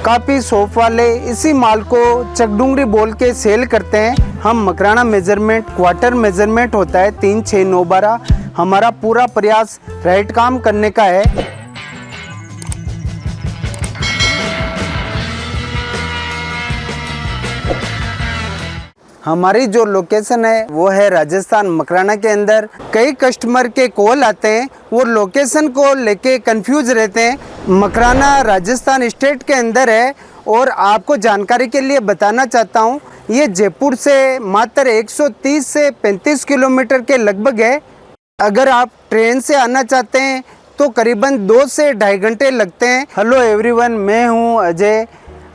काफ़ी शॉप वाले इसी माल को चकडूंगरी बोल के सेल करते हैं। हम मकराना मेजरमेंट क्वार्टर मेजरमेंट होता है 3, 6, 9, 12। हमारा पूरा प्रयास राइट काम करने का है। हमारी जो लोकेशन है वो है राजस्थान मकराना के अंदर। कई कस्टमर के कॉल आते हैं, वो लोकेशन को लेके कंफ्यूज रहते हैं। मकराना राजस्थान स्टेट के अंदर है और आपको जानकारी के लिए बताना चाहता हूँ, ये जयपुर से मात्र 130 से 35 किलोमीटर के लगभग है। अगर आप ट्रेन से आना चाहते हैं तो करीबन 2 से 2.5 घंटे लगते हैं। हेलो एवरीवन, मैं हूँ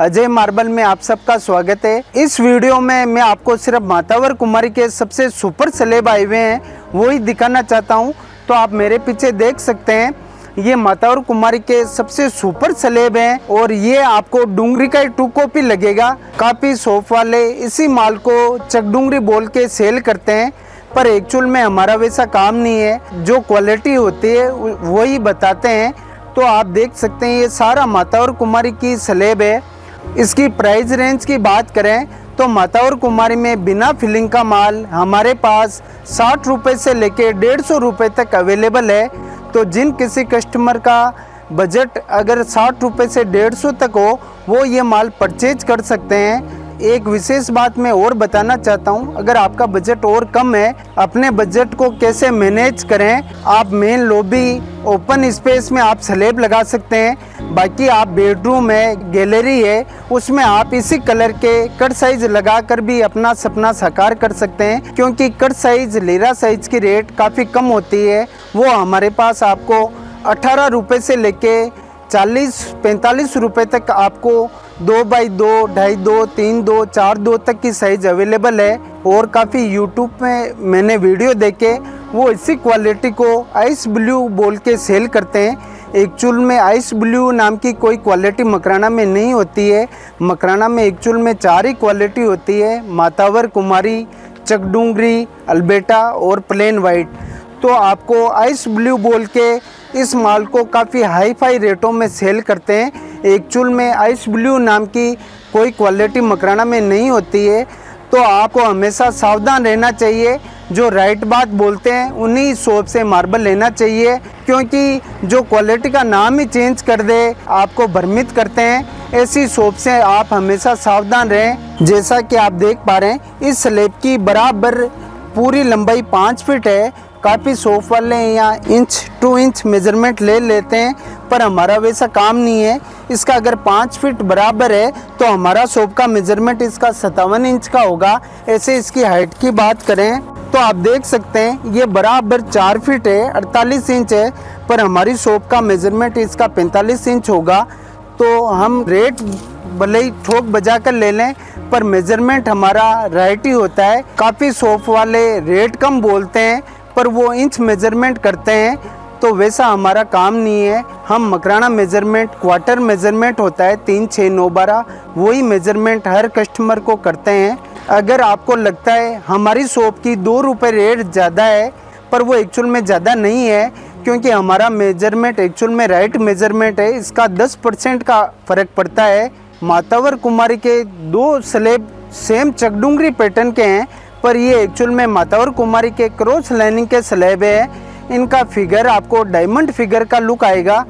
अजय मार्बल में आप सबका स्वागत है। इस वीडियो में मैं आपको सिर्फ मातावर कुमारी के सबसे सुपर स्लेब आए हुए हैं वही दिखाना चाहता हूं। तो आप मेरे पीछे देख सकते हैं, ये मातावर कुमारी के सबसे सुपर स्लेब हैं और ये आपको डूंगरी का 2 कॉपी लगेगा। काफ़ी शॉप वाले इसी माल को चकडूंगरी बोल के सेल करते हैं, पर एक्चुअल में हमारा वैसा काम नहीं है। जो क्वालिटी होती है वही बताते हैं। तो आप देख सकते हैं, ये सारा मातावर कुमारी की स्लेब है। इसकी प्राइस रेंज की बात करें तो मातावर कुमारी में बिना फिलिंग का माल हमारे पास 60 रुपये से लेके 150 रुपये तक अवेलेबल है। तो जिन किसी कस्टमर का बजट अगर 60 रुपये से 150 तक हो, वो ये माल परचेज कर सकते हैं। एक विशेष बात मैं और बताना चाहता हूँ, अगर आपका बजट और कम है, अपने बजट को कैसे मैनेज करें। आप मेन लॉबी ओपन स्पेस में आप स्लेब लगा सकते हैं। बाकी आप बेडरूम है, गैलरी है, उसमें आप इसी कलर के कट साइज लगाकर भी अपना सपना साकार कर सकते हैं। क्योंकि कट साइज लीरा साइज की रेट काफ़ी कम होती है। वो हमारे पास आपको 18 रुपये से लेके 40-45 रुपये तक आपको 2x2, 2.5-2, 3-2, 4-2 तक की साइज अवेलेबल है। और काफ़ी यूट्यूब में मैंने वीडियो देखे, वो इसी क्वालिटी को आइस ब्लू बोल के सेल करते हैं। एक्चुअल में आइस ब्लू नाम की कोई क्वालिटी मकराना में नहीं होती है। मकराना में एक्चुअल में 4 ही क्वालिटी होती है, मातावर कुमारी, चकडूंगरी, अल्बेटा और प्लेन वाइट। तो आपको आइस ब्लू बोल के इस माल को काफ़ी हाई फाई रेटों में सेल करते हैं। एक्चुअल में आइस ब्लू नाम की कोई क्वालिटी मकराना में नहीं होती है। तो आपको हमेशा सावधान रहना चाहिए। जो राइट बात बोलते हैं उन्हीं शॉप से मार्बल लेना चाहिए, क्योंकि जो क्वालिटी का नाम ही चेंज कर दे आपको भ्रमित करते हैं। ऐसी शॉप से आप हमेशा सावधान रहें। जैसा कि आप देख पा रहे हैं, इस स्लेब की बराबर पूरी लंबाई 5 फीट है। काफ़ी शॉप वाले यहाँ 1-2 इंच मेजरमेंट ले लेते हैं, पर हमारा वैसा काम नहीं है। इसका अगर 5 फीट बराबर है तो हमारा शॉप का मेजरमेंट इसका 57 इंच का होगा। ऐसे इसकी हाइट की बात करें तो आप देख सकते हैं, ये बराबर 4 फीट है, 48 इंच है, पर हमारी शॉप का मेजरमेंट इसका 45 इंच होगा। तो हम रेट भले ही ठोक बजा कर ले लें, पर मेजरमेंट हमारा राइट ही होता है। काफ़ी शॉप वाले रेट कम बोलते हैं, पर वो इंच मेजरमेंट करते हैं, तो वैसा हमारा काम नहीं है। हम मकराना मेजरमेंट क्वार्टर मेजरमेंट होता है 3, 6, 9, 12, वही मेजरमेंट हर कस्टमर को करते हैं। अगर आपको लगता है हमारी शॉप की 2 रुपये रेट ज़्यादा है, पर वो एक्चुअल में ज़्यादा नहीं है, क्योंकि हमारा मेजरमेंट एक्चुअल में राइट मेजरमेंट है। इसका 10% का फ़र्क पड़ता है। मातावर कुमारी के 2 स्लेब सेम चकडूंगरी पैटर्न के हैं, पर ये एक्चुअल में मातावर कुमारी के क्रॉस लाइनिंग के स्लेब है। इनका फिगर आपको डायमंड फिगर का लुक आएगा।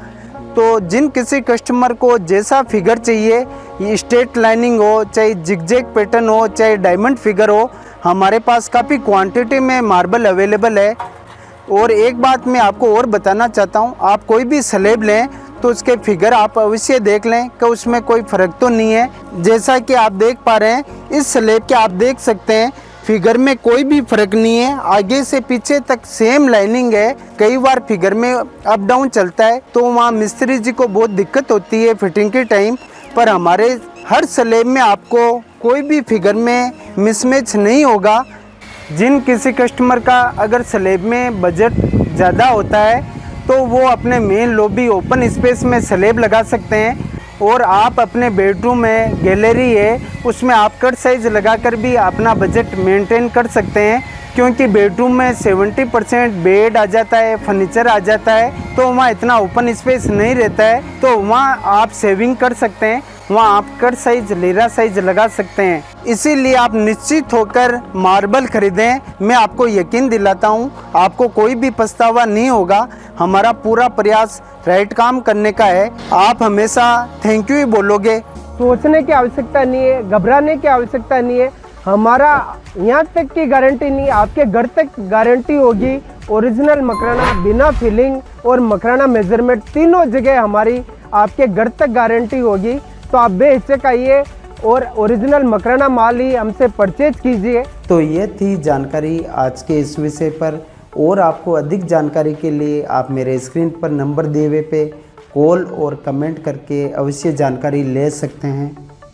तो जिन किसी कस्टमर को जैसा फिगर चाहिए, ये स्ट्रेट लाइनिंग हो, चाहे जिगजैग पैटर्न हो, चाहे डायमंड फिगर हो, हमारे पास काफ़ी क्वांटिटी में मार्बल अवेलेबल है। और एक बात मैं आपको और बताना चाहता हूँ, आप कोई भी स्लेब लें तो उसके फिगर आप अवश्य देख लें कि उसमें कोई फ़र्क तो नहीं है। जैसा कि आप देख पा रहे हैं, इस स्लेब के आप देख सकते हैं फिगर में कोई भी फर्क नहीं है। आगे से पीछे तक सेम लाइनिंग है। कई बार फिगर में अप डाउन चलता है तो वहाँ मिस्त्री जी को बहुत दिक्कत होती है फिटिंग के टाइम, पर हमारे हर स्लेब में आपको कोई भी फिगर में मिसमैच नहीं होगा। जिन किसी कस्टमर का अगर स्लेब में बजट ज़्यादा होता है तो वो अपने मेन लॉबी ओपन स्पेस में स्लेब लगा सकते हैं, और आप अपने बेडरूम में गैलरी है उसमें आप कट साइज लगाकर भी अपना बजट मेंटेन कर सकते हैं। क्योंकि बेडरूम में 70% बेड आ जाता है, फर्नीचर आ जाता है, तो वहाँ इतना ओपन स्पेस नहीं रहता है, तो वहाँ आप सेविंग कर सकते हैं। वहाँ आप कट साइज लीरा साइज लगा सकते हैं। इसीलिए आप निश्चित होकर मार्बल खरीदें। मैं आपको यकीन दिलाता हूँ आपको कोई भी पछतावा नहीं होगा। हमारा पूरा प्रयास राइट काम करने का है। आप हमेशा थैंक यू ही बोलोगे। सोचने की आवश्यकता नहीं है, घबराने की आवश्यकता नहीं है। हमारा यहाँ तक की गारंटी नहीं, आपके घर तक गारंटी होगी। ओरिजिनल मकराना बिना फिलिंग और मकराना मेजरमेंट तीनों जगह हमारी आपके घर तक गारंटी होगी। तो आप बेहिचक आइए और ओरिजिनल मकराना माल ही हमसे परचेज कीजिए। तो ये थी जानकारी आज के इस विषय पर। और आपको अधिक जानकारी के लिए आप मेरे स्क्रीन पर नंबर दिए हुए पे कॉल और कमेंट करके अवश्य जानकारी ले सकते हैं।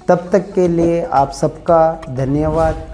तब तक के लिए आप सबका धन्यवाद।